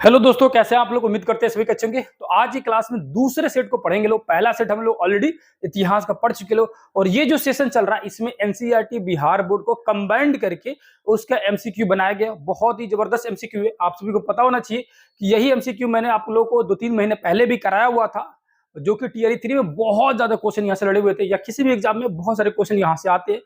Hello दोस्तों, कैसे हैं आप लोग। उम्मीद करते हैं सभी अच्छे होंगे। तो आज की क्लास में दूसरे सेट को पढ़ेंगे लोग। पहला सेट हम लोग ऑलरेडी इतिहास का पढ़ चुके लोग, और ये जो सेशन चल रहा है इसमें एनसीईआरटी बिहार बोर्ड को कंबाइंड करके उसका एमसीक्यू बनाया गया। बहुत ही जबरदस्त एमसीक्यू है, आप सभी को पता होना चाहिए कि यही एमसीक्यू मैंने आप लोगों को 2-3 महीने पहले भी कराया हुआ था, जो कि टीआरई 3 में बहुत ज्यादा क्वेश्चन यहाँ से लड़े हुए थे, या किसी भी एग्जाम में बहुत सारे क्वेश्चन यहाँ से आते हैं।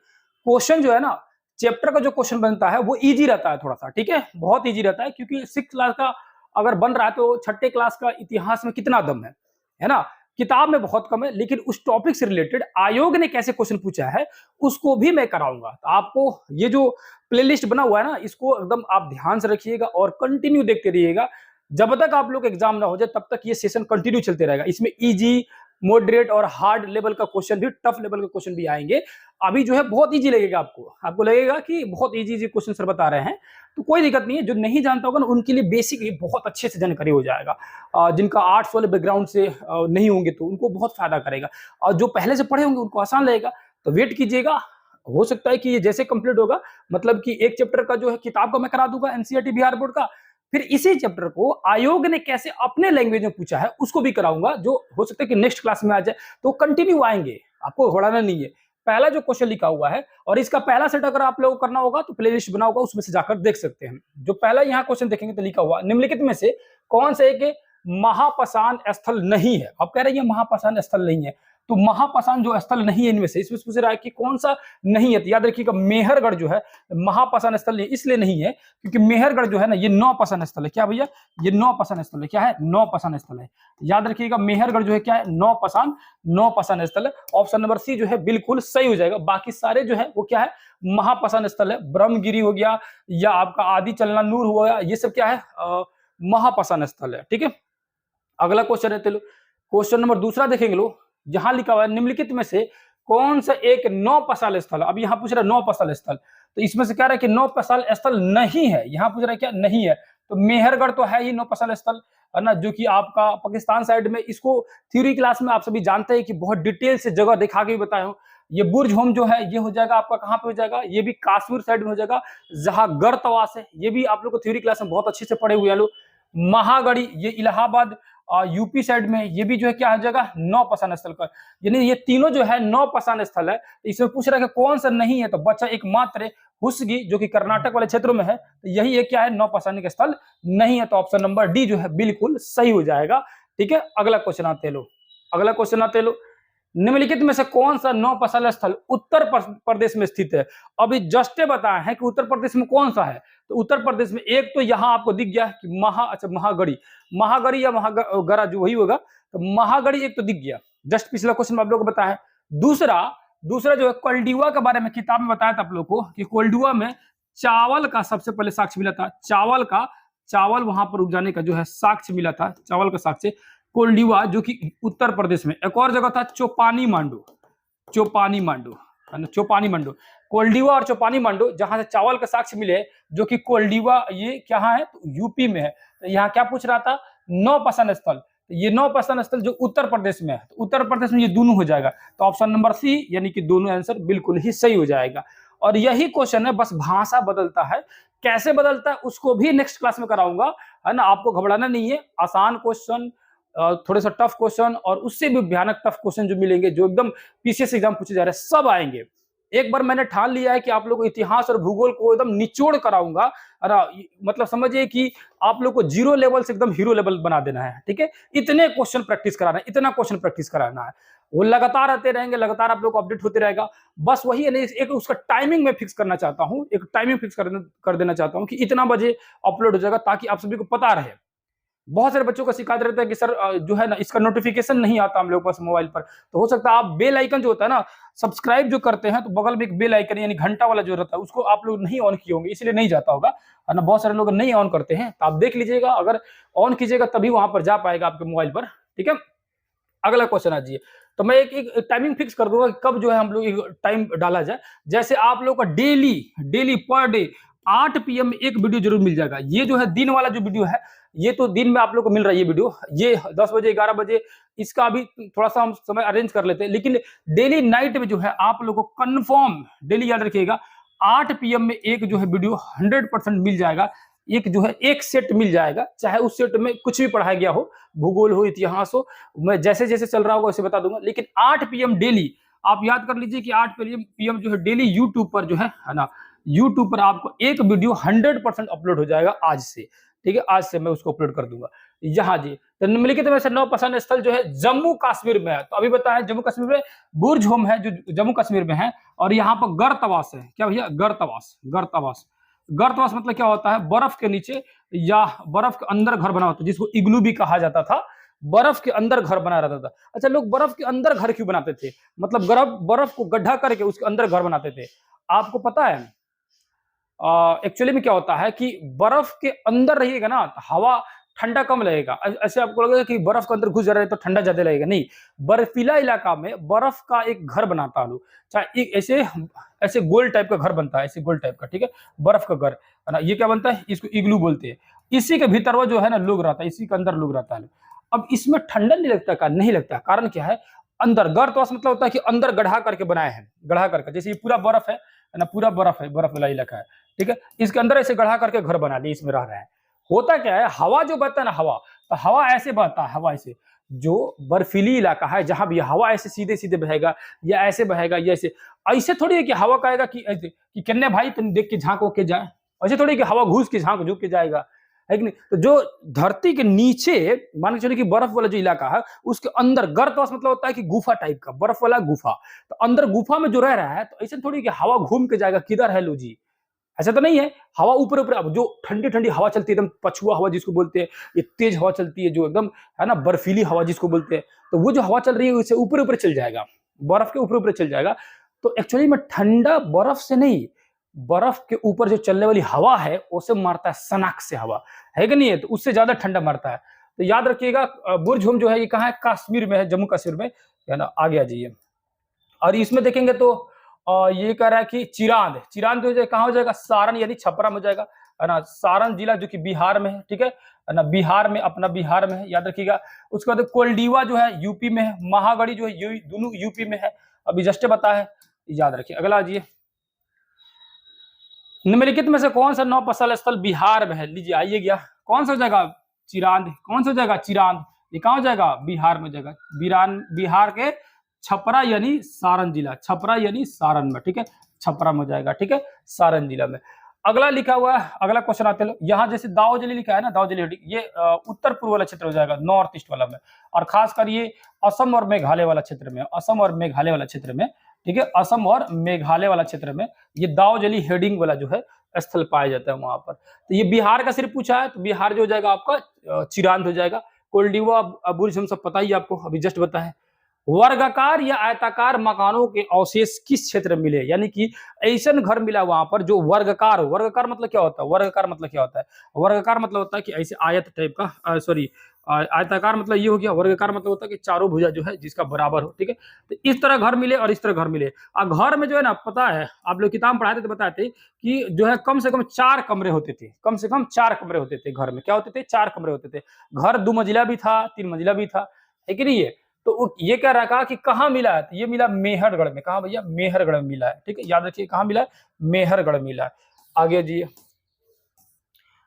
क्वेश्चन जो है ना, चैप्टर का जो क्वेश्चन बनता है वो इजी रहता है थोड़ा सा, ठीक है, बहुत इजी रहता है, क्योंकि 6 क्लास का अगर बन रहा है तो छठे क्लास का इतिहास में कितना दम है ना। किताब में बहुत कम है, लेकिन उस टॉपिक से रिलेटेड आयोग ने कैसे क्वेश्चन पूछा है उसको भी मैं कराऊंगा। तो आपको ये जो प्लेलिस्ट बना हुआ है ना, इसको एकदम आप ध्यान से रखिएगा और कंटिन्यू देखते रहिएगा। जब तक आप लोग एग्जाम ना हो जाए तब तक ये सेशन कंटिन्यू चलते रहेगा। इसमें इजी, मॉडरेट और हार्ड लेवल का क्वेश्चन भी, टफ लेवल का क्वेश्चन भी आएंगे। अभी जो है बहुत इजी लगेगा आपको लगेगा कि बहुत इजी इजी क्वेश्चन सर बता रहे हैं, तो कोई दिक्कत नहीं है। जो नहीं जानता होगा ना उनके लिए बेसिकली बहुत अच्छे से जानकारी हो जाएगा। जिनका आर्ट्स वाले बैकग्राउंड से नहीं होंगे तो उनको बहुत फायदा करेगा, और जो पहले से पढ़े होंगे उनको आसान लगेगा। तो वेट कीजिएगा, हो सकता है कि ये जैसे कंप्लीट होगा, मतलब कि एक चैप्टर का जो है किताब का मैं करा दूंगा एनसीईआरटी बिहार बोर्ड का, फिर इसी चैप्टर को आयोग ने कैसे अपने लैंग्वेज में पूछा है उसको भी कराऊंगा, जो हो सकता है कि नेक्स्ट क्लास में आ जाए। तो कंटिन्यू आएंगे, आपको घबराना नहीं है। पहला जो क्वेश्चन लिखा हुआ है और इसका पहला सेट अगर आप लोगों को करना होगा तो प्लेलिस्ट बना होगा, उसमें से जाकर देख सकते हैं। जो पहला यहाँ क्वेश्चन देखेंगे तो लिखा हुआ, निम्नलिखित में से कौन सा एक महापसान स्थल नहीं है। अब कह रहे हैं महापसान स्थल नहीं है, तो महापसान जो स्थल नहीं है इनमें से, इसमें पूछ रहा है कि कौन सा नहीं है। तो याद रखिएगा मेहरगढ़ जो है महापसान स्थल नहीं, इसलिए नहीं है क्योंकि मेहरगढ़ जो है ना ये नौपसान स्थल है। क्या भैया, ये नौपसान स्थल है। क्या है, नौपसान स्थल है। याद रखिएगा मेहरगढ़ जो है क्या है, नौपसान स्थल है। ऑप्शन नंबर सी जो है बिल्कुल सही हो जाएगा। बाकी सारे जो है वो क्या है, महापसान स्थल है। ब्रह्मगिरी हो गया या आपका आदि चलना नूर हो गया, ये सब क्या है, महापसान स्थल है। ठीक है, अगला क्वेश्चन है। चलो क्वेश्चन नंबर दूसरा देखेंगे लोग। यहां लिखा हुआ है निम्नलिखित में से कौन सा एक नौपसाल स्थल। अब यहाँ पूछ रहा है नौपसाल स्थल, तो इसमें से कह रहा है कि नौपसाल स्थल नहीं है। यहाँ पूछ रहा है क्या, नहीं है। तो मेहरगढ़ तो है ही नौपसाल स्थल, है ना, जो कि आपका पाकिस्तान साइड में। इसको थ्योरी क्लास में आप सभी जानते हैं कि बहुत डिटेल से जगह दिखा के बताया हूँ। ये बुर्ज होम जो है ये हो जाएगा आपका, कहाँ पे हो जाएगा, ये भी कश्मीर साइड में हो जाएगा, जहां गढ़तवास है। ये भी आप लोग को थ्योरी क्लास में बहुत अच्छे से पढ़े हुए हैं लोग। महागढ़ी ये इलाहाबाद यूपी साइड में, ये भी जो है क्या हो जाएगा, नौपसान स्थल का। यानी ये तीनों जो है नौपसान स्थल है। इसमें पूछ रहा है कि कौन सा नहीं है, तो बच्चा एकमात्र हुस्गी जो कि कर्नाटक वाले क्षेत्रों में है, तो यही एक क्या है, नौपसानिक स्थल नहीं है। तो ऑप्शन नंबर डी जो है बिल्कुल सही हो जाएगा। ठीक है, अगला क्वेश्चन आते लो। अगला क्वेश्चन आते लो, निम्नलिखित में से कौन सा नौपसाल स्थल उत्तर प्रदेश में स्थित है। अभी जस्ट बताया है कि उत्तर प्रदेश में कौन सा है, तो उत्तर प्रदेश में एक तो यहां आपको दिख गया कि महागढ़ी या महागढ़ा जो वही होगा, तो महागढ़ी एक तो दिख गया, जस्ट पिछला क्वेश्चन में आप लोग को बताया है। दूसरा दूसरा जो है कोल्डीवा के बारे में किताब में बताया था आप लोग को कि कोल्डीवा में चावल का सबसे पहले साक्ष्य मिला था। चावल वहां पर उपजाने का जो है साक्ष्य मिला था, चावल का साक्ष्य कोल्डीवा, जो कि उत्तर प्रदेश में। एक और जगह था चौपानी मांडू। कोल्डीवा और चौपानी मांडू जहां से चावल का साक्ष्य मिले, जो कि कोल्डीवा ये क्या है, तो यूपी में है। तो यहाँ क्या पूछ रहा था, नौपसान स्थल। ये नौपसान स्थल जो उत्तर प्रदेश में है, तो उत्तर प्रदेश में ये दोनों हो जाएगा। तो ऑप्शन नंबर सी यानी कि दोनों आंसर बिल्कुल ही सही हो जाएगा। और यही क्वेश्चन है, बस भाषा बदलता है। कैसे बदलता है उसको भी नेक्स्ट क्लास में कराऊंगा, है ना। आपको घबराना नहीं है। आसान क्वेश्चन, थोड़े सा टफ क्वेश्चन और उससे भी भयानक टफ क्वेश्चन जो मिलेंगे, जो एकदम पीसीएस एग्जाम पूछे जा रहे हैं, सब आएंगे। एक बार मैंने ठान लिया है कि आप लोग को इतिहास और भूगोल को एकदम निचोड़ कराऊंगा, मतलब समझिए कि आप लोग को जीरो लेवल से एकदम हीरो लेवल बना देना है। ठीक है, इतने क्वेश्चन प्रैक्टिस कराना है, इतना क्वेश्चन प्रैक्टिस कराना है। वो लगातार आते रहेंगे, लगातार आप लोग को अपडेट होते रहेगा। बस वही है, एक उसका टाइमिंग में फिक्स करना चाहता हूँ, एक टाइमिंग फिक्स कर देना चाहता हूँ कि इतना बजे अपलोड हो जाएगा, ताकि आप सभी को पता रहे। बहुत सारे बच्चों का शिकायत रहता है कि सर जो है ना इसका नोटिफिकेशन नहीं आता हम लोग पास मोबाइल पर। तो हो सकता है आप बेल आइकन जो होता है ना, सब्सक्राइब जो करते हैं तो बगल में एक बेल आइकन यानी घंटा वाला जो रहता है, उसको आप लोग नहीं ऑन किए होंगे, इसलिए नहीं जाता होगा, है ना। बहुत सारे लोग नहीं ऑन करते हैं, तो आप देख लीजिएगा, अगर ऑन कीजिएगा तभी वहां पर जा पाएगा आपके मोबाइल पर। ठीक है, अगला क्वेश्चन आ जाइए। तो मैं एक टाइमिंग फिक्स कर दूंगा कि कब जो है हम लोग टाइम डाला जाए। जैसे आप लोग का डेली पर डे 8 PM में एक वीडियो जरूर मिल जाएगा। ये जो है दिन वाला जो वीडियो है, ये तो दिन में आप लोग को मिल रहा है ये वीडियो, ये 10 बजे 11 बजे, इसका अभी थोड़ा सा हम समय अरेंज कर लेते हैं। लेकिन डेली नाइट में जो है आप लोग को कंफर्म डेली याद रखिएगा 8 PM में एक जो है वीडियो 100% मिल जाएगा। एक जो है एक सेट मिल जाएगा, चाहे उस सेट में कुछ भी पढ़ाया गया हो, भूगोल हो, इतिहास हो, मैं जैसे जैसे चल रहा होगा वैसे बता दूंगा। लेकिन 8 पीएम डेली आप याद कर लीजिए कि 8 पीएम जो है डेली यूट्यूब पर जो है ना, यूट्यूब पर आपको एक वीडियो 100% अपलोड हो जाएगा आज से, ठीक है, आज से मैं उसको अपलोड कर दूंगा। यहाँ जी, तो निम्नलिखित में से 9 पसंद स्थल जो है जम्मू कश्मीर में है। तो अभी बताया जम्मू कश्मीर में बुर्ज होम है जो जम्मू कश्मीर में है, और यहाँ पर गर्तवास है। क्या भैया? गर्तवास। गर्तवास, गर्तवास मतलब क्या होता है? बर्फ के नीचे या बर्फ के अंदर घर बना होता है, जिसको इग्लू भी कहा जाता था। बर्फ के अंदर घर बना रहता था। अच्छा, लोग बर्फ के अंदर घर क्यों बनाते थे? मतलब बर्फ को गड्ढा करके उसके अंदर घर बनाते थे। आपको पता है एक्चुअली में क्या होता है कि बर्फ के अंदर रहिएगा ना तो हवा ठंडा कम लगेगा। ऐसे आपको लगेगा कि बर्फ के अंदर घुस जा रहे हैं तो ठंडा ज्यादा लगेगा, नहीं। बर्फीला इलाका में बर्फ का एक घर बनाता है लोग, चाहे एक ऐसे ऐसे गोल टाइप का घर बनता है, ऐसे गोल टाइप का, ठीक है, बर्फ का घर है ना। ये क्या बनता है? इसको इग्लू बोलते हैं। इसी के भीतर वो जो है ना लोग रहता है, इसी के अंदर लोग रहता है। अब इसमें ठंडा नहीं लगता का? नहीं लगता। कारण क्या है? अंदर गर्तवास मतलब होता है कि अंदर गढ़ा करके बनाए हैं, गढ़ा करके, जैसे ये पूरा बर्फ है ना, पूरा बर्फ है, बर्फ वाला इलाका है, ठीक है, इसके अंदर ऐसे गढ़ा करके घर बना लिए, इसमें रह रहे हैं। होता क्या है? हवा जो बहता है ना, हवा, तो हवा ऐसे बहता है, हवा ऐसे, जो बर्फीली इलाका है जहां भी हवा ऐसे सीधे सीधे बहेगा या ऐसे बहेगा, या ऐसे थोड़ी है कि हवा कहेगा कि कन्या भाई तुम देख के झांक के जाए, ऐसे थोड़ी कि हवा घूस के झांक झुक के जाएगा, है कि नहीं। तो जो धरती के नीचे मान के चलिए कि बर्फ वाला जो इलाका है उसके अंदर गर्तवास मतलब होता है कि गुफा टाइप का, बर्फ वाला गुफा, तो अंदर गुफा में जो रह रहा है तो ऐसे थोड़ी कि हवा घूम के जाएगा किधर है लो जी, ऐसा तो नहीं है। हवा ऊपर ऊपर, अब जो ठंडी ठंडी हवा चलती है एकदम पछुआ हवा जिसको बोलते हैं, ये तेज हवा चलती है जो एकदम है ना बर्फीली हवा जिसको बोलते हैं, तो वो जो हवा चल रही है उससे ऊपर ऊपर चल जाएगा, बर्फ के ऊपर ऊपर चल जाएगा। तो एक्चुअली में ठंडा बर्फ से नहीं, बर्फ के ऊपर जो चलने वाली हवा है उसे मारता है सनाक से हवा, है कि नहीं है, तो उससे ज्यादा ठंडा मारता है। तो याद रखिएगा बुर्ज होम जो है ये कहाँ है? कश्मीर में है, जम्मू कश्मीर में, है ना। आगे आ जाइए, और इसमें देखेंगे तो ये कह रहा है कि चिरांद, चिरांद हो जाए कहाँ हो जाएगा? सारण यानी छपरा में हो जाएगा, है ना। सारण जिला जो कि बिहार में है, ठीक है ना, बिहार में, अपना बिहार में है, याद रखिएगा। उसके बाद कोल्डीवा जो है यूपी में है, महागढ़ी जो है दोनों यूपी में है, अभी जस्ट बता है, याद रखिए। अगला आ जाइए, निम्नलिखित में से कौन सा नौ पसल स्थल बिहार में है? लीजिए आइए गया, कौन सा हो जाएगा? चिरांद। कौन सा हो जाएगा? चिरांद। ये कहाँ हो जाएगा? बिहार में जाएगा। बिहार के छपरा यानी सारण जिला, छपरा यानी सारण में, ठीक है, छपरा में हो जाएगा, ठीक है, सारण जिला में। अगला लिखा हुआ है, अगला क्वेश्चन आते हैं, यहाँ जैसे दाऊजली लिखा है ना, दाऊजली, ये उत्तर पूर्व वाला क्षेत्र हो जाएगा, नॉर्थ ईस्ट वाला में, और खासकर ये असम और मेघालय वाला क्षेत्र में, असम और मेघालय वाला क्षेत्र में, ठीक है, असम और मेघालय वाला क्षेत्र में ये दाऊजली हेडिंग वाला जो है स्थल पाया जाता है वहां पर। तो ये बिहार का सिर्फ पूछा है, तो बिहार जो हो जाएगा आपका चिरांद हो जाएगा। कोल्डीवा बुर्ज हम सब पता ही आपको, अभी जस्ट बताया। वर्गाकार या आयताकार मकानों के अवशेष किस क्षेत्र में मिले? यानी कि ऐसा घर मिला वहां पर जो वर्गाकार हो। वर्गाकार मतलब क्या होता है? वर्गाकार मतलब क्या होता है? वर्गाकार मतलब होता है कि ऐसे आयत टाइप का, सॉरी, आयताकार मतलब ये हो गया। वर्गाकार मतलब होता है कि चारों भुजा जो है जिसका बराबर हो, ठीक है। तो इस तरह घर मिले और इस तरह घर मिले। और घर में जो है ना, पता है आप लोग किताब पढ़ाते थे, बताए थे कि जो है कम से कम 4 कमरे होते थे, कम से कम 4 कमरे होते थे घर में। क्या होते थे? 4 कमरे होते थे। घर 2 मंजिला भी था, 3 मंजिला भी था, है कि नहीं है। तो ये कह रहा कि कहाँ मिला है? तो ये मिला मेहरगढ़ में। कहाँ भैया? मेहरगढ़ में मिला है, ठीक है, याद रखिए कहाँ मिला है? मेहरगढ़ मिला है। आगे जी,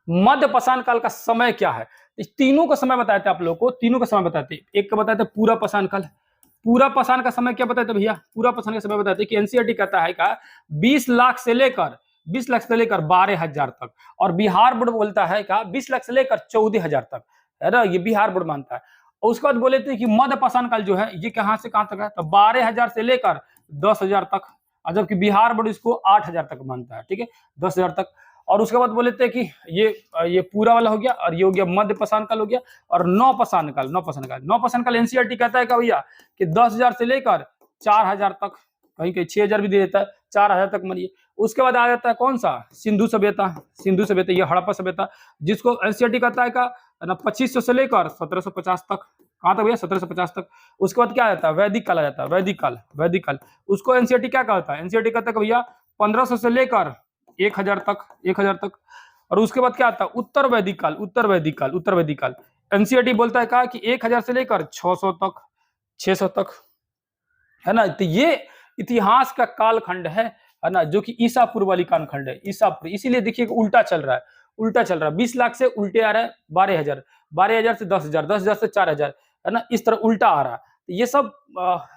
मध्य पाषाण काल का समय क्या है? इस तीनों का समय बताते आप लोगों को, तीनों का समय बताते। एक का बताते पूरा पाषाण काल। पूरा पाषाण का समय क्या बताते भैया? पूरा पाषाण का समय बताते कि एनसीईआरटी कहता है का 20 लाख से लेकर 12,000 तक, और बिहार बोर्ड बोलता है का 20 लाख से लेकर 14,000 तक, है ना, ये बिहार बोर्ड मानता है। और उसके बाद बोले थे कि मध्य पाषाण काल जो है ये कहां से कहां तक है? तो 12,000 से लेकर 10,000 तक, और जबकि बिहार बोर्ड इसको 8,000 तक मानता है, ठीक है, 10,000 तक। और उसके बाद बोले थे कि ये पूरा वाला हो गया, और ये हो गया मध्य पाषाण काल हो गया, और नौ पाषाण काल एनसीईआरटी कहता है क्या भैया कि 10,000 से लेकर 4,000 तक, कहीं कहीं 6,000 भी दे देता है, 4,000 तक मानिए। उसके बाद आ जाता है कौन सा? सिंधु सभ्यता। सिंधु सभ्यता, ये हड़प्पा सभ्यता, जिसको एनसीईआरटी कहता है का 2500 से लेकर 1750 तक। कहाँ तक भैया? 1750 तक। उसके बाद क्या आ जाता है? वैदिक काल आ जाता है, वैदिक काल, वैदिक काल। उसको एनसीईआरटी क्या कहता है? एनसीईआरटी कहता है भैया 1500 से लेकर 1,000 तक, 1,000 तक। और उसके बाद क्या आता है? उत्तर वैदिक काल, उत्तर वैदिक काल, उत्तर वैदिक काल। एनसीईआरटी बोलता है कहा कि 1,000 से लेकर 600 तक, 600 तक, है ना। तो ये इतिहास का कालखंड है ना, जो कि ईसा पूर्व वाली कालखंड है, ईसा पूर्व। इसीलिए देखिए उल्टा चल रहा है, उल्टा चल रहा है, 20 लाख से उल्टे आ रहा है 12,000, 12,000 से 10,000, 10,000 से 4,000, है ना, इस तरह उल्टा आ रहा है। तो ये सब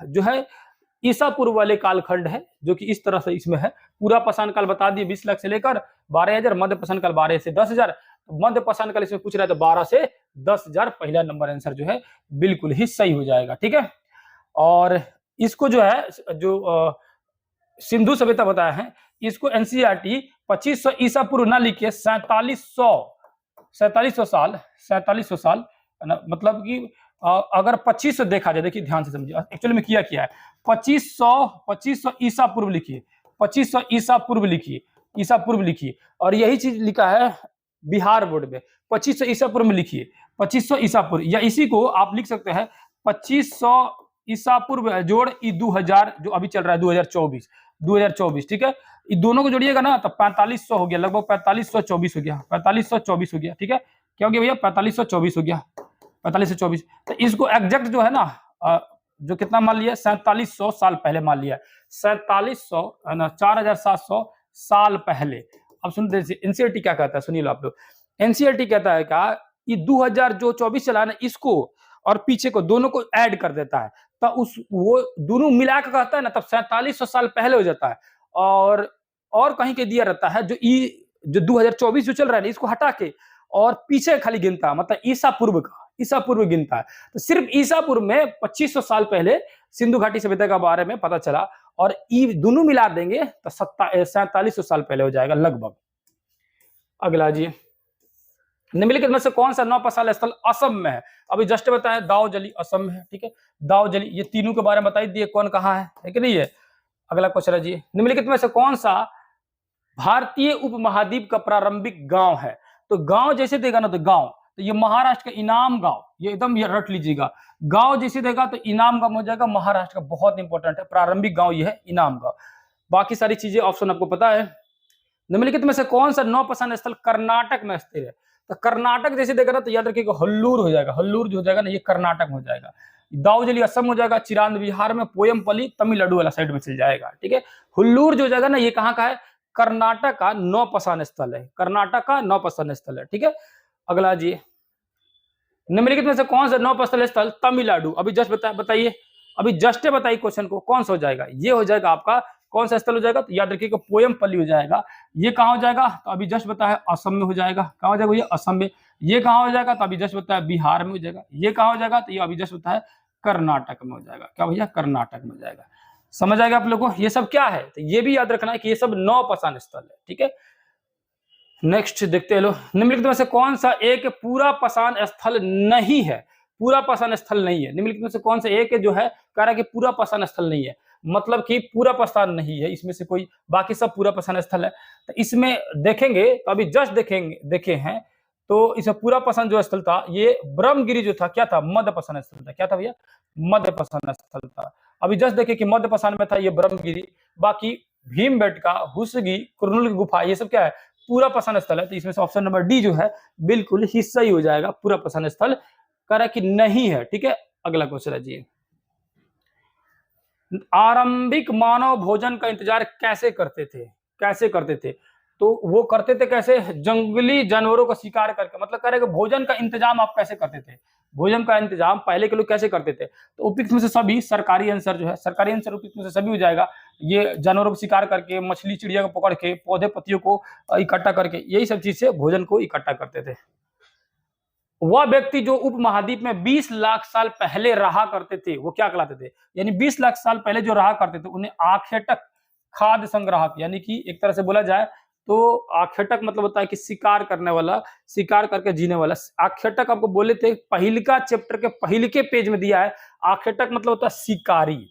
जो है ईसा पूर्व वाले कालखंड है, जो कि इस तरह से इसमें है। पूरा पाषाण काल बता दिए 20 लाख से लेकर 12,000, मध्य पाषाण काल 12 से 10,000। तो मध्य पाषाण काल इसमें पूछ रहा है तो 12 से 10,000 पहला नंबर आंसर जो है बिल्कुल ही सही हो जाएगा, ठीक है। और इसको जो है जो सिंधु सभ्यता बताया है, इसको एनसीईआरटी 2500 ईसा पूर्व ना लिखिए, 4700 साल, 4700 साल, है ना, मतलब कि अगर 2500 देखा जाए, देखिए ध्यान से समझिए एक्चुअली में किया है, 2500 ईसा पूर्व लिखिए, 2500 ईसा पूर्व लिखिए, ईसा पूर्व लिखिए। और यही चीज लिखा है बिहार बोर्ड में, 2500 ईसा पूर्व में लिखिए, 2500 ईसा पूर्व, या इसी को आप लिख सकते हैं 2500 ईसा पूर्व जोड़ 2000 जो अभी चल रहा है 2024, ठीक है। इन दोनों को जोड़िएगा ना तो 4500 हो गया, लगभग 4524 हो गया, 4524 हो गया, ठीक है। क्या हो गया भैया, 4524 हो गया, 4524। तो इसको एग्जैक्ट जो है ना जो कितना मान लिया, 4700 साल पहले मान लिया, 4700 है ना, 4700 साल पहले। अब सुनते एनसीईआरटी क्या कहता है, सुनिए लो आप लोग। एनसीईआरटी कहता है क्या, ये 2000 जो 24 चला ना, इसको और पीछे को दोनों को ऐड कर देता है, तो उस वो दोनों मिला के कहता है ना, तब 4700 साल पहले हो जाता है। और कहीं के दिया रहता है जो 2024 जो चल रहा है ना, इसको हटा के और पीछे खाली गिनता है, मतलब ईसा पूर्व का, ईसा पूर्व गिनता है। तो सिर्फ ईसा पूर्व में 2500 साल पहले सिंधु घाटी सभ्यता के बारे में पता चला, और दोनों मिला देंगे तो 4700 साल पहले हो जाएगा लगभग। अगला जी, निम्नलिखित में से कौन सा नौपाषाण स्थल असम में है? अभी जस्ट बताया दाऊजली असम में है, ठीक है। दाऊजली, ये तीनों के बारे में बता दिए कौन कहाँ है कि नहीं है। अगला क्वेश्चन है जी, निम्नलिखित में से कौन सा भारतीय उपमहाद्वीप का प्रारंभिक गांव है? तो गांव जैसे देगा ना, तो गांव, तो ये महाराष्ट्र का इनाम गांव, ये एकदम ये रट लीजिएगा, गांव जैसे देगा तो इनाम गांव हो जाएगा, महाराष्ट्र का बहुत इंपॉर्टेंट है, प्रारंभिक गांव ये है इनाम गांव। बाकी सारी चीजें ऑप्शन आपको पता है। निम्नलिखित में से कौन सा नौपाषाण स्थल कर्नाटक में स्थित है? तो कर्नाटक जैसे देगा ना तो याद रखिएगा हल्लूर हो जाएगा, हल्लूर जो हो जाएगा ना ये कर्नाटक में हो जाएगा, दाऊजली असम हो जाएगा, चिरांद बिहार में, पोयमपल्ली तमिलनाडु वाला साइड में चल जाएगा, ठीक है। हुल्लूर जो जाएगा ना ये कहाँ का है, कर्नाटक का नौपाषाण स्थल है, कर्नाटक का नौपाषाण स्थल है, ठीक है। अगला जी, निम्नलिखित में से कौन सा नौपाषाण स्थल तमिलनाडु, अभी जस्ट बताइए, अभी जस्ट बताइए क्वेश्चन को, कौन सा हो जाएगा, ये हो जाएगा आपका कौन सा स्थल हो जाएगा, तो याद रखिएगा पोयमपल्ली हो जाएगा। ये कहाँ हो जाएगा, तो अभी जस्ट बताया असम में हो जाएगा, कहाँ हो जाएगा ये असम में। ये कहाँ हो जाएगा, तो अभी जस्ट बताया बिहार में हो जाएगा। ये कहाँ हो जाएगा, तो ये अभी जस्ट बताया कर्नाटक में हो जाएगा, क्या भैया, कर्नाटक में हो जाएगा। समझ आएगा आप लोगों को ये सब क्या है, तो ये भी याद रखना है कि ये सब नौपाषाण स्थल है, ठीक है। नेक्स्ट देखते हैं लो, निम्नलिखित में से कौन सा एक पूरा पाषाण स्थल नहीं है, पूरा पाषाण स्थल नहीं है। निम्नलिखित में से कौन सा एक जो है कह रहा है कि पूरा पाषाण स्थल नहीं है, मतलब कि पूरा पाषाण नहीं है इसमें से कोई, बाकी सब पूरा पाषाण स्थल है। तो इसमें देखेंगे तो अभी जस्ट देखे हैं, तो इसमें पूरा पाषाण जो स्थल था ये ब्रह्मगिरी जो था, क्या था, मध्य पाषाण स्थल था, क्या था भैया, मध्य पाषाण स्थल था। अभी जस्ट देखे कि मध्य पाषाण में था ये ब्रह्मगिरी, बाकी भीमबेटका, हुस्सगी, कुरनूल की गुफा, ये सब क्या है, पूरा पाषाण स्थल है। तो इसमें से ऑप्शन नंबर डी जो है बिल्कुल ही सही हो जाएगा, पूरा पाषाण स्थल कह रहा है कि नहीं है, ठीक है। अगला क्वेश्चन है जी, आरंभिक मानव भोजन का इंतजार कैसे करते थे, कैसे करते थे, तो वो करते थे कैसे, जंगली जानवरों का शिकार करके, मतलब कह रहे कि भोजन का इंतजाम आप कैसे करते थे, भोजन का इंतजाम पहले के लोग कैसे करते थे। तो उपयुक्त में से सभी, सरकारी आंसर जो है, सरकारी आंसर उपयुक्त में से सभी हो जाएगा। ये जानवरों को शिकार करके, मछली चिड़िया को पकड़ के, पौधे पत्तियों को इकट्ठा करके, यही सब चीज से भोजन को इकट्ठा करते थे। वह व्यक्ति जो उपमहाद्वीप में 20 लाख साल पहले रहा करते थे वो क्या कहलाते थे, यानी 20 लाख साल पहले जो रहा करते थे उन्हें आखेटक, खाद्य संग्राहक, यानी कि एक तरह से बोला जाए तो आखेटक मतलब होता है कि शिकार करने वाला, शिकार करके जीने वाला। आखेटक आपको बोले थे पहिलका चैप्टर के पहिलके पेज में दिया है, आखेटक मतलब होता है शिकारी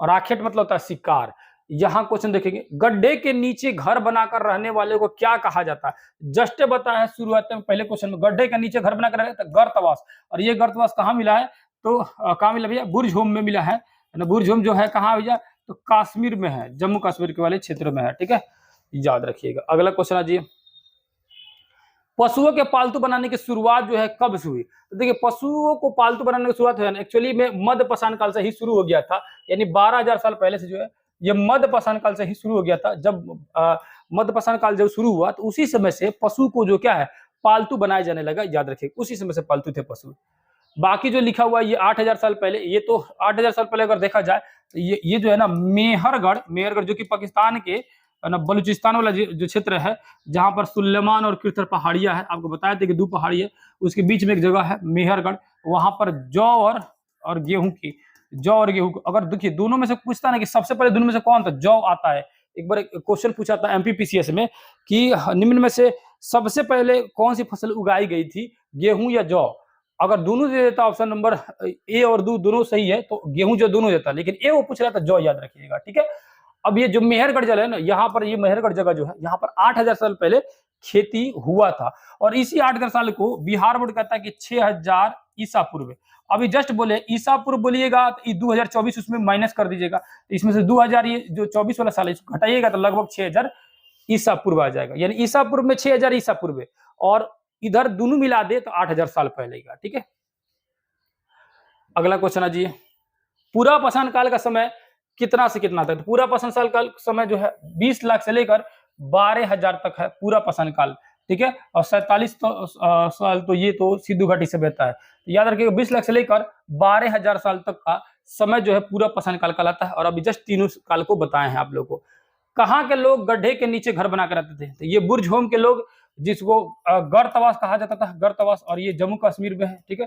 और आखेट मतलब होता है शिकार। यहां क्वेश्चन देखेंगे, गड्ढे के नीचे घर बनाकर रहने वाले को क्या कहा जाता है, जस्ट बताया है शुरुआत में पहले क्वेश्चन में, गड्ढे के नीचे घर बनाकर रहने तो गर्तवास। और ये गर्तवास कहाँ मिला है, तो कहाँ मिला भैया, बुर्ज होम में मिला है ना। बुर्ज होम जो है कहाँ भैया, तो कश्मीर में है, जम्मू कश्मीर के वाले क्षेत्र में है, ठीक है, याद रखिएगा। अगला क्वेश्चन है जी, पशुओं के पालतू बनाने की शुरुआत जो है कब से हुई, तो देखिए पशुओं को पालतू बनाने की शुरुआत है एक्चुअली में मध्य पाषाण काल से ही शुरू हो गया था, यानी 12,000 साल पहले से जो है ये मध्य पाषाण काल से ही शुरू हो गया था, जब मध्य पाषाण काल जब शुरू हुआ तो उसी समय से पशु को जो क्या है पालतू बनाया जाने लगा, याद रखिए उसी समय से पालतू थे पशु। बाकी जो लिखा हुआ ये 8000 साल पहले, ये तो 8000 साल पहले अगर देखा जाए तो ये जो है ना मेहरगढ़ जो कि पाकिस्तान के ना बलूचिस्तान वाला जो क्षेत्र है, जहां पर सुलेमान और किरथर पहाड़ियां है, आपको बताया था कि 2 पहाड़ी है, उसके बीच में एक जगह है मेहरगढ़, वहां पर जौ और गेहूं की अगर देखिए दोनों में से पूछता ना कि सबसे पहले दोनों में से कौन था, जौ आता है। एक बार क्वेश्चन पूछा था एमपीपीसीएस में कि निम्न में से सबसे पहले कौन सी फसल उगाई गई थी, गेहूं या जौ? अगर दोनों दे देता ऑप्शन नंबर ए और दोनों सही है तो गेहूं जो दोनों देता, लेकिन ए वो पूछ रहा था जौ, याद रखिएगा, ठीक है। अब ये जो मेहरगढ़ जल है ना, यहाँ पर ये मेहरगढ़ जगह जो है, यहाँ पर 8000 साल पहले खेती हुआ था और इसी 8000 साल को बिहार बोर्ड कहता है कि 6000 ईसा पूर्व। अभी जस्ट बोले ईसा पूर्व बोलिएगा तो 2024 उसमें माइनस कर दीजिएगा, तो इसमें से 2000 ये जो 24 वाला साल है इसको घटाइएगा तो लगभग 6000 ईसा पूर्व आ जाएगा, यानी ईसा पूर्व में 6000 ईसा पूर्व और इधर दोनों मिला दे तो 8000 साल पहले का, ठीक है। अगला क्वेश्चन आजिए, पूरा पाषाण काल का समय कितना से कितना तक? तो पूरा पाषाण काल का समय जो है 20 लाख से लेकर 12,000 तक है पूरा पाषाण काल, ठीक है। और 47 साल तो ये तो सिंधु घाटी सभ्यता है, तो याद रखिएगा 20 लाख से लेकर 12,000 साल तक का समय जो है पूरा पाषाण काल कहलाता है। और अभी जस्ट तीनों काल को बताए हैं आप लोगों को। कहाँ के लोग गड्ढे के नीचे घर बना कर रहते थे? तो ये बुर्ज होम के लोग, जिसको गर्तवास कहा जाता था, गर्तवास, और ये जम्मू कश्मीर में है, ठीक है,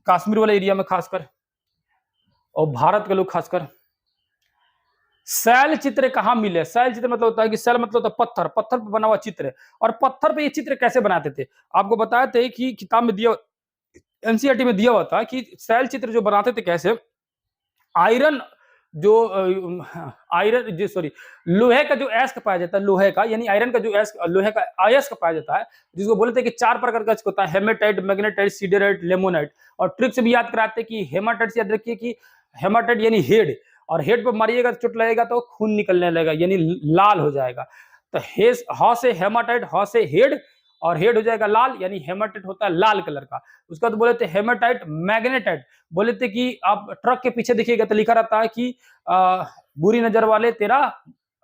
कश्मीर वाले एरिया में खासकर, और भारत के लोग खासकर। शैल चित्र कहाँ मिले? शैल चित्र मतलब होता है कि शैल मतलब होता है पत्थर, पत्थर पर बना हुआ चित्र। और पत्थर पे ये चित्र कैसे बनाते थे? आपको बताया थे कि किताब में दिया, एनसीईआरटी में दिया हुआ था कि शैल चित्र जो बनाते थे कैसे, आयरन जो आयरन जो सॉरी लोहे का जो एस्क पाया जाता है, लोहे का यानी आयरन का जो एस्क, लोहे का अयस्क पाया जाता है, जिसको बोलते हैं कि 4 प्रकार का होता है, हेमेटाइट, मैग्नेटाइट, सिडराइट, लेमोनाइट। और ट्रिक से भी याद कराते हैं कि हेमाटाइट से याद रखिए कि हेमाटाइट यानी हेड, और हेड पर मारिएगा तो चोट लगेगा तो खून निकलने लगेगा यानी लाल हो जाएगा। तो ह से हेमाटाइट, ह से हेड, और हेड हो जाएगा लाल यानी हेमाटाइट होता है लाल कलर का। उसका तो बोले थे हेमाटाइट। मैग्नेटाइट बोले थे कि आप ट्रक के पीछे देखिएगा तो लिखा रहता है कि बुरी नजर वाले तेरा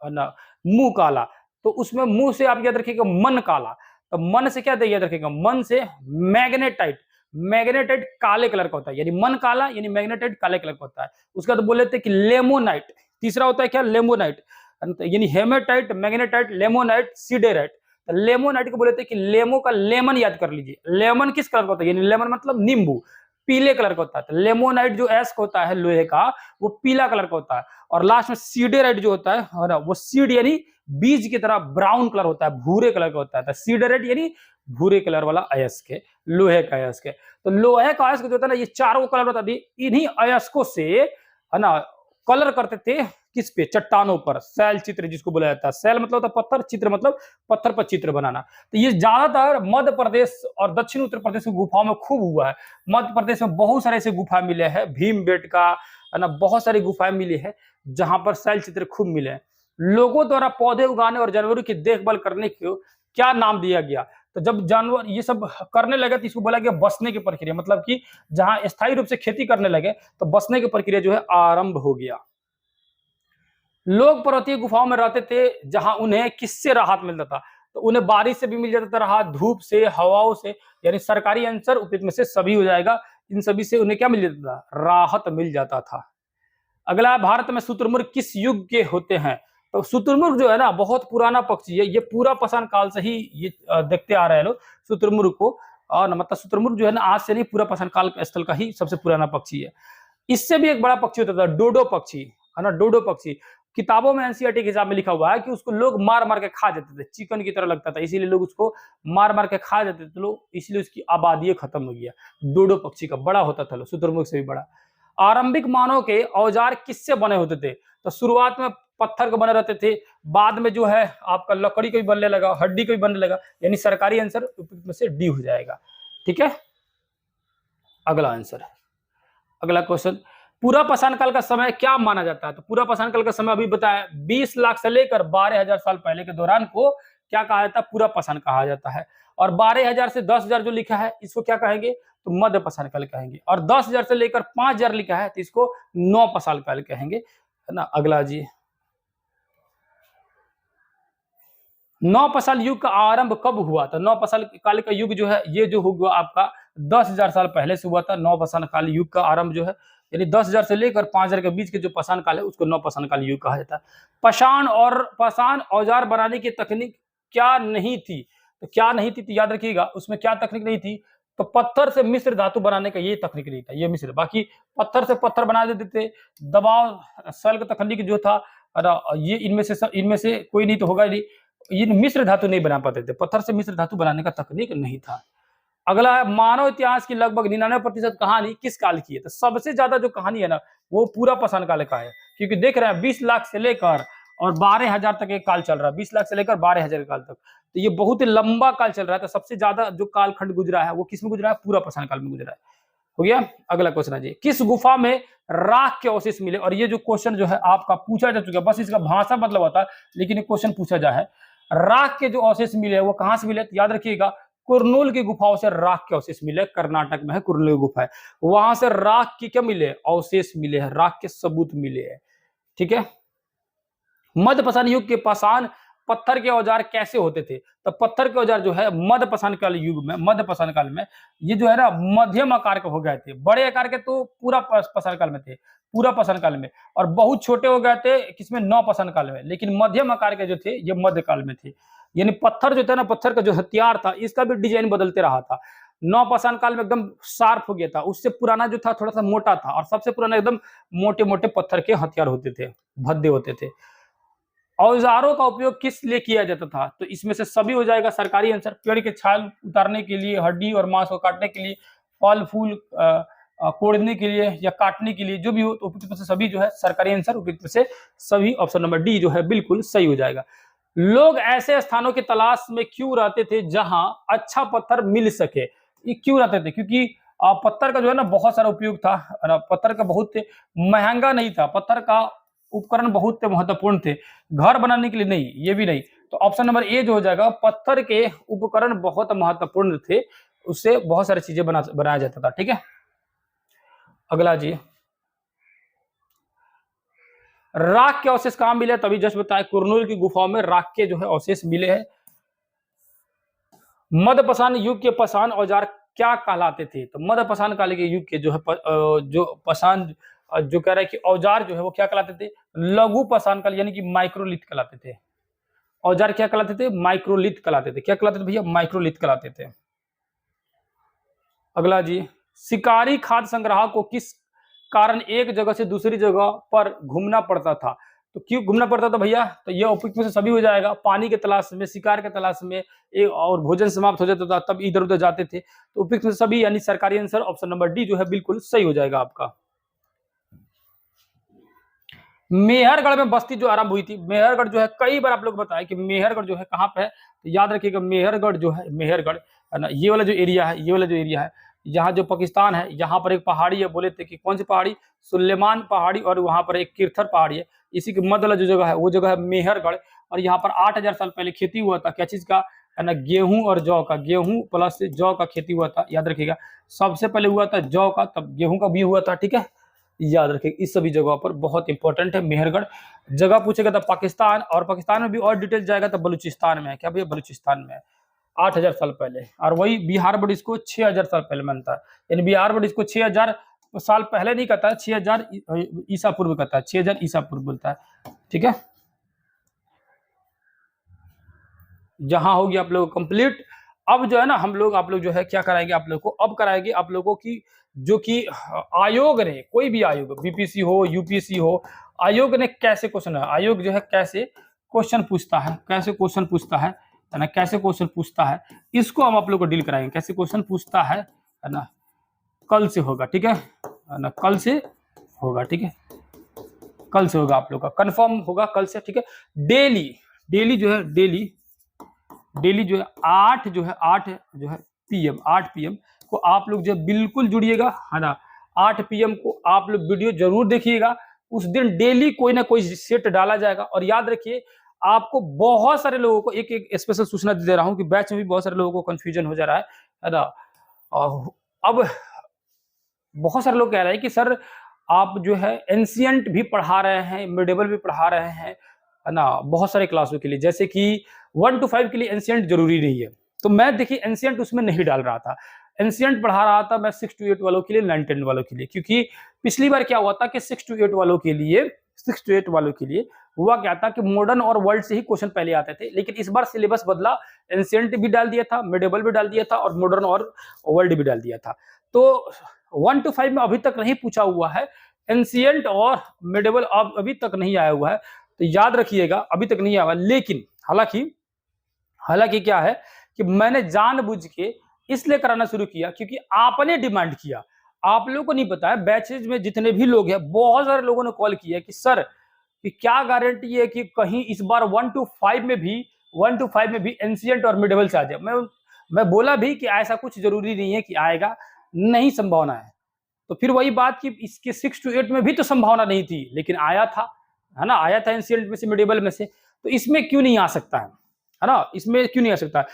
मुंह काला, तो उसमें मुंह से आप याद रखिएगा मन काला, तो मन से क्या याद रखिएगा, मन से मैग्नेटाइट। मैग्नेटाइट काले कलर का होता है, यानी मन काला यानी मैग्नेटाइट काले कलर का होता है। उसका तो बोले थे कि लेमोनाइट। तीसरा होता है क्या, लेमोनाइट, यानी हेमेटाइट, मैग्नेटाइट, लेमोनाइट, सिडेराइट। तो लेमोनाइट को बोले थे कि लेमो का लेमन याद कर लीजिए। लेमन किस कलर का होता है, यानी लेमन मतलब नींबू, पीले कलर का होता है। तो लेमोनाइट जो एस्क होता है लोहे का, वो पीला कलर का होता है। और लास्ट में सीडेराइट जो होता है ना, वो सीड यानी बीज की तरह ब्राउन कलर होता है, भूरे कलर का होता है। तो सीडेराइट यानी भूरे कलर वाला अयस्क है, लोहे का अयस्क है। तो लोहे का अयस्क जो होता है ना, ये चारों कलर होता है, इन्हीं अयस्कों से है ना कलर करते थे किस पे, चट्टानों पर। शैल चित्र जिसको बोला जाता है, शैल मतलब होता है पत्थर, चित्र मतलब पत्थर पर चित्र बनाना। तो ये ज्यादातर मध्य प्रदेश और दक्षिण उत्तर प्रदेश की गुफाओं में खूब हुआ है। मध्य प्रदेश में बहुत सारे ऐसे गुफा मिले हैं, भीमबेटका है ना, बहुत सारी गुफाएं मिली है जहां पर शैल चित्र खूब मिले हैं। लोगों द्वारा पौधे उगाने और जानवरों की देखभाल करने को क्या नाम दिया गया? तो जब जानवर ये सब करने लगे तो इसको बोला गया बसने की प्रक्रिया, मतलब कि जहां स्थायी रूप से खेती करने लगे तो बसने की प्रक्रिया जो है आरंभ हो गया। लोग पर्वतीय गुफाओं में रहते थे जहां उन्हें किससे राहत मिलता था? तो उन्हें बारिश से भी मिल जाता था राहत, धूप से, हवाओं से, यानी सरकारी आंसर उपयुक्त में से सभी हो जाएगा। इन सभी से उन्हें क्या मिल जाता था? राहत मिल जाता था। अगला, भारत में शुतुरमुर्ग किस युग के होते हैं? तो शुतुरमुर्ग जो है ना बहुत पुराना पक्षी है, ये पूरा पाषाण काल से ही ये देखते आ रहे हैं लोग शुतुरमुर्ग को। और मतलब शुतुरमुर्ग जो है ना आज से नहीं, पूरा पाषाण काल स्थल का ही सबसे पुराना पक्षी है। इससे भी एक बड़ा पक्षी होता था डोडो पक्षी, है ना, डोडो पक्षी। किताबों में एनसीईआरटी के हिसाब में लिखा हुआ है कि उसको लोग मार मार के खा जाते थे, चिकन की तरह लगता था, इसीलिए लोग उसको मार मार के खा जाते थे लोग, इसलिए उसकी आबादी खत्म हो गया। डोडो पक्षी का बड़ा होता था, शुतुरमुर्ग से भी बड़ा। आरंभिक मानव के औजार किससे बने होते थे? तो शुरुआत में पत्थर के बने रहते थे, बाद में जो है आपका लकड़ी का भी बनने लगा, हड्डी का भी बनने लगा, यानी सरकारी आंसर में से डी हो जाएगा। ठीक है, अगला आंसर, अगला क्वेश्चन, पूरा पाषाण काल का समय क्या माना जाता है? तो पूरा पाषाण काल का समय अभी बताया 20 लाख से लेकर 12,000 साल पहले के दौरान को क्या कहा जाता है? पूरा पाषाण कहा जाता है। और 12,000 से 10,000 जो लिखा है इसको क्या कहेंगे? तो मध्य पाषाण काल कहेंगे। और 10,000 से लेकर 5,000 लिखा है तो इसको नौ पाषाण काल कहेंगे, है ना। अगला जी, नौपाषाण युग का आरंभ कब हुआ था? नौपाषाण काल का युग जो है ये जो हुआ आपका 10,000 साल पहले से हुआ था। नौपाषाण काल युग का आरंभ जो है यानी 10,000 से लेकर 5,000 के बीच के जो पाषाण काल है उसको नौपाषाण काल युग कहा जाता है। पाषाण औजार बनाने की तकनीक क्या नहीं थी? तो क्या नहीं थी तो याद रखिएगा उसमें क्या तकनीक नहीं थी, तो पत्थर से मिश्र धातु बनाने का ये तकनीक नहीं था, ये मिश्र। बाकी पत्थर से पत्थर बना देते थे, दबाव सल्क तकनीक जो था ये इनमें से कोई नहीं तो होगा नहीं। ये मिश्र धातु नहीं बना पाते थे, पत्थर से मिश्र धातु बनाने का तकनीक नहीं था। अगला है मानव इतिहास की लगभग 99% कहानी किस काल की है? तो सबसे ज्यादा जो कहानी है ना वो पूरा पाषाण काल का है, क्योंकि देख रहे हैं 20 लाख से लेकर और 12,000 तक एक काल चल रहा है, 20 लाख से लेकर 12,000 काल तक, तो ये बहुत ही लंबा काल चल रहा है। तो सबसे ज्यादा जो कालखंड गुजरा है वो किस में गुजरा है? पूरा पाषाण काल में गुजरा है। हो गया। अगला क्वेश्चन है जी, किस गुफा में राख के अवशेष मिले? और ये जो क्वेश्चन जो है आपका पूछा जा चुका है, बस इसका भाषा मतलब होता है लेकिन ये क्वेश्चन पूछा जा है। राख के जो अवशेष मिले वो कहां से मिले? तो याद रखिएगा कुरनूल की गुफाओं से राख के अवशेष मिले, कर्नाटक में है कुरनूल की गुफा है, वहां से राख की क्या मिले? अवशेष मिले हैं, राख के सबूत मिले हैं। ठीक है। मध्य पाषाण युग के पाषाण पत्थर के औजार कैसे होते थे? तो पत्थर के औजार जो है मध्य पाषाण काल युग में, मध्य पाषाण काल में ये जो है ना मध्यम आकार के हो गए थे, बड़े आकार के तो पूरा पाषाण काल में थे, पूरा पाषाण काल में, और बहुत छोटे हो गए थे किसमें? नौ पाषाण काल में, लेकिन मध्यम आकार के जो थे ये मध्य काल में थे। यानी पत्थर जो था ना, पत्थर का जो हथियार था इसका भी डिजाइन बदलते रहा था। नौ पाषाण काल में एकदम शार्प हो गया था, उससे पुराना जो था थोड़ा सा मोटा था, और सबसे पुराना एकदम मोटे मोटे पत्थर के हथियार होते थे, भद्दे होते थे। औजारों का उपयोग किस लिए किया जाता था? तो इसमें से सभी हो जाएगा सरकारी आंसर। पेड़ के छाल उतारने के लिए, हड्डी और मांस को काटने के लिए, फल फूल कोड़ने के लिए या काटने के लिए, जो भी हो, तो उपयुक्त में से सभी जो है सरकारी आंसर, उपयुक्त में से सभी ऑप्शन नंबर डी जो है बिल्कुल सही हो जाएगा। लोग ऐसे स्थानों की तलाश में क्यों रहते थे जहां अच्छा पत्थर मिल सके? ये क्यों रहते थे? क्योंकि पत्थर का जो है ना बहुत सारा उपयोग था, पत्थर का बहुत महंगा नहीं था, पत्थर का उपकरण बहुत महत्वपूर्ण थे, घर बनाने के लिए नहीं, ये भी नहीं। तो ऑप्शन नंबर ए जो हो जाएगा, पत्थर के उपकरण बहुत महत्वपूर्ण थे, उससे बहुत सारी चीजें बनाया जाता था। ठीक है। अगला जी, राख के अवशेष कहां मिले? तभी जस्ट बताया कुरनूल की गुफाओं में राख के जो है अवशेष मिले हैं। मध्य पाषाण युग के पाषाण औजार क्या कहलाते थे? तो मध्य पाषाण काल के युग के जो है जो पाषाण जो कह रहे हैं कि औजार जो है वो क्या कहलाते थे? लघु पाषाण काल यानी कि माइक्रोलिथ कहलाते थे। औजार क्या कहलाते थे? माइक्रोलिथ कहलाते थे। क्या कहलाते थे भैया? माइक्रोलिथ कहलाते थे। अगला जी, शिकारी खाद्य संग्राहक को किस कारण एक जगह से दूसरी जगह पर घूमना पड़ता था? तो क्यों घूमना पड़ता था भैया? तो ये उपयुक्त में से सभी हो जाएगा। पानी के तलाश में, शिकार के तलाश में, और भोजन समाप्त हो जाता था तब इधर उधर जाते थे। तो उपयुक्त में से सभी यानी सरकारी आंसर ऑप्शन नंबर डी जो है बिल्कुल सही हो जाएगा आपका। मेहरगढ़ में बस्ती जो आरंभ हुई थी, मेहरगढ़ जो है कई बार आप लोग बताया कि मेहरगढ़ जो है कहाँ पे है, तो याद रखिएगा मेहरगढ़ जो है, मेहरगढ़ है ना, ये वाला जो एरिया है, ये वाला जो एरिया है, यहाँ जो पाकिस्तान है, यहाँ पर एक पहाड़ी है, बोले थे कि कौन सी पहाड़ी? सुलेमान पहाड़ी, और वहाँ पर एक किरथर पहाड़ी है, इसी के मध्य वाला जो जगह है वो जगह है मेहरगढ़। और यहाँ पर 8,000 साल पहले खेती हुआ था, क्या चीज का? है ना, गेहूं और जौ का, गेहूं प्लस जौ का खेती हुआ था, याद रखिएगा। सबसे पहले हुआ था जौ का, तब गेहूं का भी हुआ था। ठीक है, याद रखिए इस सभी जगहों पर बहुत इंपॉर्टेंट है मेहरगढ़। जगह पूछेगा तो पाकिस्तान, और पाकिस्तान में भी और डिटेल जाएगा तो बलूचिस्तान में है। क्या भैया? बलूचिस्तान में है, 8,000 साल पहले। और वही बिहार बोर्ड इसको 6,000 साल पहले मानता है, यानी बिहार बोर्ड इसको 6,000 साल पहले नहीं कहता है, 6,000 ईसा पूर्व कहता है, 6,000 ईसा पूर्व बोलता है। ठीक है, जहां होगी आप लोग कंप्लीट। अब जो है ना हम लोग, आप लोग जो है क्या कराएंगे आप लोग को? अब कराएंगे आप लोगों की जो कि आयोग ने, कोई भी आयोग, बीपीसी हो, यूपीएससी हो, आयोग ने कैसे क्वेश्चन है, आयोग जो है कैसे क्वेश्चन पूछता है, कैसे क्वेश्चन पूछता है ना, कैसे क्वेश्चन पूछता है, इसको हम आप लोग को डील कराएंगे। कैसे क्वेश्चन पूछता है ना, कल से होगा। ठीक है ना, कल से होगा। ठीक है, कल से होगा, आप लोग का कंफर्म होगा कल से। ठीक है, डेली, डेली जो है, डेली जो है 8 जो है पीएम, 8 पीएम को आप लोग जो बिल्कुल जुड़िएगा, है ना। 8 पीएम को आप लोग वीडियो जरूर देखिएगा। उस दिन डेली कोई ना कोई सेट डाला जाएगा। और याद रखिए आपको बहुत सारे लोगों को एक स्पेशल सूचना दे रहा हूं कि बैच में भी बहुत सारे लोगों को कंफ्यूजन हो जा रहा है ना। अब बहुत सारे लोग कह रहे हैं कि सर आप जो है एंशियंट भी पढ़ा रहे हैं, मिडेवल भी पढ़ा रहे हैं, है ना, बहुत सारे क्लासों के लिए, जैसे कि 1 to 5 के लिए एंशिएंट जरूरी नहीं है। तो मैं देखिए एंशिएंट उसमें नहीं डाल रहा था, एंशिएंट पढ़ा रहा था मैं 6 to 8 वालों के लिए, 9 10 वालों के लिए, क्योंकि पिछली बार क्या हुआ था कि 6 to 8 वालों के लिए, 6 to 8 वालों के लिए हुआ क्या था कि मॉडर्न और वर्ल्ड से ही क्वेश्चन पहले आते थे, लेकिन इस बार सिलेबस बदला, एंशिएंट भी डाल दिया था, मिडेबल भी डाल दिया था और मॉडर्न और वर्ल्ड भी डाल दिया था। तो 1 to 5 में अभी तक नहीं पूछा हुआ है, एंशिएंट और मिडेबल अब अभी तक नहीं आया हुआ है, तो याद रखिएगा अभी तक नहीं आया हुआ। लेकिन हालांकि क्या है कि मैंने जानबूझ के इसलिए कराना शुरू किया क्योंकि आपने डिमांड किया। आप लोगों को नहीं पता है, बैचेज में जितने भी लोग हैं, बहुत सारे लोगों ने कॉल किया कि सर कि क्या गारंटी है कि कहीं इस बार 1 to 5 में भी एंशिएंट और मिडेबल से आ जाए। मैं बोला भी कि ऐसा कुछ जरूरी नहीं है कि आएगा, नहीं संभावना है। तो फिर वही बात कि इसके 6 to 8 में भी तो संभावना नहीं थी, लेकिन आया था, है ना, आया था एंशिएंट में से, मिडेबल में से, तो इसमें क्यों नहीं आ सकता है ना, इसमें क्यों नहीं आ सकता है।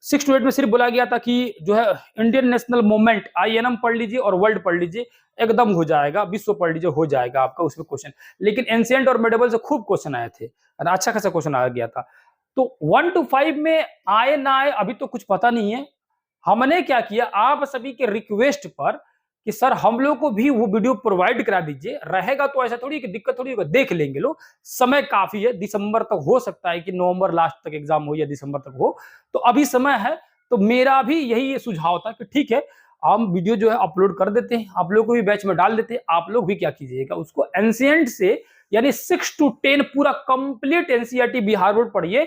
6 to 8 में सिर्फ बोला गया था कि जो है इंडियन नेशनल मूवमेंट, INM पढ़ लीजिए और वर्ल्ड पढ़ लीजिए, एकदम हो जाएगा, विश्व पढ़ लीजिए, हो जाएगा आपका उसमें क्वेश्चन। लेकिन एंशिएंट और मिडेबल से खूब क्वेश्चन आए थे, अच्छा खासा क्वेश्चन आ गया था। तो 1 to 5 में आए ना आए अभी तो कुछ पता नहीं है। हमने क्या किया, आप सभी के रिक्वेस्ट पर कि सर हम लोग को भी वो वीडियो प्रोवाइड करा दीजिए, रहेगा तो ऐसा थोड़ी कि दिक्कत थोड़ी होगा, देख लेंगे लोग, समय काफी है, दिसंबर तक हो सकता है कि नवंबर लास्ट तक एग्जाम हो या दिसंबर तक हो, तो अभी समय है। तो मेरा भी यही सुझाव था कि ठीक है, हम वीडियो जो है अपलोड कर देते हैं, आप लोग को भी बैच में डाल देते हैं। आप लोग भी क्या कीजिएगा, उसको एंशिएंट से यानी 6 to 10 पूरा कंप्लीट एनसीईआरटी बिहार बोर्ड पढ़िए,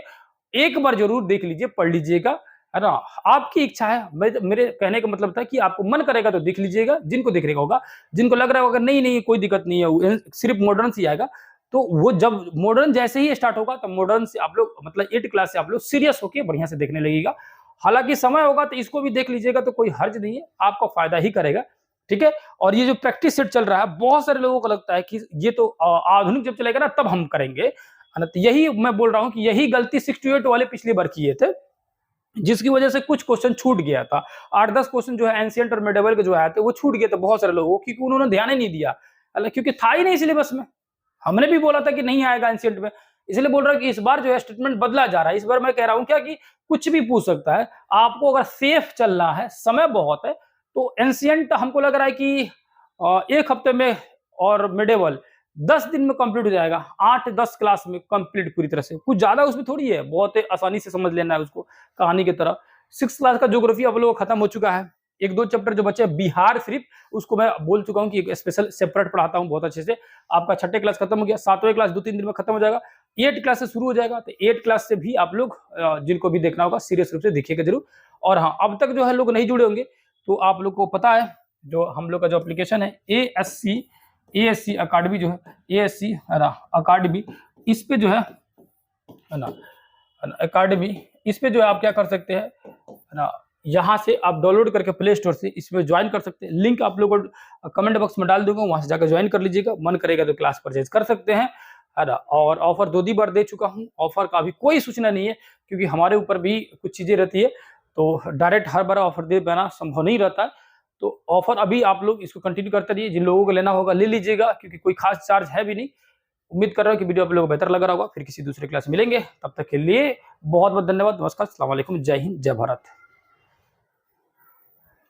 एक बार जरूर देख लीजिए, पढ़ लीजिएगा, है ना। आपकी इच्छा है, मेरे कहने का मतलब था कि आपको मन करेगा तो देख लीजिएगा, जिनको देखने का होगा, जिनको लग रहा होगा नहीं नहीं कोई दिक्कत नहीं है, सिर्फ मॉडर्न से आएगा, तो वो जब मॉडर्न जैसे ही स्टार्ट होगा तो मॉडर्न से आप लोग मतलब 8 क्लास से आप लोग सीरियस होकर बढ़िया से देखने लगेगा। हालांकि समय होगा तो इसको भी देख लीजिएगा, तो कोई हर्ज नहीं है, आपको फायदा ही करेगा, ठीक है। और ये जो प्रैक्टिस सेट चल रहा है, बहुत सारे लोगों को लगता है कि ये तो आधुनिक जब चलेगा ना तब हम करेंगे, है ना। तो यही मैं बोल रहा हूं कि यही गलती 6 to 8 वाले पिछली बार किए थे, जिसकी वजह से कुछ क्वेश्चन छूट गया था। 8-10 क्वेश्चन जो है एंशिएंट और मिडेबल के जो आए थे वो छूट गए थे बहुत सारे लोगों को, क्योंकि उन्होंने ध्यान ही नहीं दिया, क्योंकि था ही नहीं सिलेबस में। हमने भी बोला था कि नहीं आएगा एंशिएंट में, इसलिए बोल रहा हूं कि इस बार जो है स्टेटमेंट बदला जा रहा है। इस बार मैं कह रहा हूं क्या कि कुछ भी पूछ सकता है, आपको अगर सेफ चलना है, समय बहुत है, तो एंशिएंट हमको लग रहा है कि 1 हफ्ते में और मिडेबल 10 दिन में कंप्लीट हो जाएगा, 8-10 क्लास में कंप्लीट पूरी तरह से, कुछ ज्यादा उसमें थोड़ी है, बहुत आसानी से समझ लेना है उसको, कहानी की तरह। 6 क्लास का ज्योग्राफी आप लोगों का खत्म हो चुका है, 1-2 चैप्टर जो बचे बिहार सिर्फ, उसको मैं बोल चुका हूं कि एक स्पेशल सेपरेट पढ़ाता हूं बहुत अच्छे से। आपका 6ठी क्लास खत्म हो गया, 7वीं क्लास 2-3 दिन में खत्म हो जाएगा, 8 क्लास से शुरू हो जाएगा। तो 8 क्लास से भी आप लोग जिनको भी देखना होगा सीरियस रूप से देखिएगा जरूर। और हाँ, अब तक जो है लोग नहीं जुड़े होंगे, तो आप लोग को पता है जो हम लोग का जो एप्लीकेशन है ASC अकाडमी, जो है ASC अकाडमी, इस पे जो है ना अकाडमी, इस पे जो है आप क्या कर सकते हैं, है ना, यहाँ से आप डाउनलोड करके प्ले स्टोर से इसमें ज्वाइन कर सकते हैं। लिंक आप लोगों को कमेंट बॉक्स में डाल दूंगा, वहां से जाकर ज्वाइन कर लीजिएगा, मन करेगा तो क्लास परचेज कर सकते हैं, है ना। और ऑफर 2 बार दे चुका हूँ, ऑफर का अभी कोई सूचना नहीं है, क्योंकि हमारे ऊपर भी कुछ चीजें रहती है, तो डायरेक्ट हर बार ऑफर दे पाना संभव नहीं रहता है। तो ऑफर अभी आप लोग इसको कंटिन्यू करते रहिए, जिन लोगों को लेना होगा ले लीजिएगा, क्योंकि कोई खास चार्ज है भी नहीं। उम्मीद कर रहा हूँ कि वीडियो आप लोगों को बेहतर लग रहा होगा। फिर किसी दूसरे क्लास मिलेंगे, तब तक के लिए बहुत बहुत धन्यवाद, नमस्कार, अस्सलाम वालेकुम, जय हिंद, जय भारत।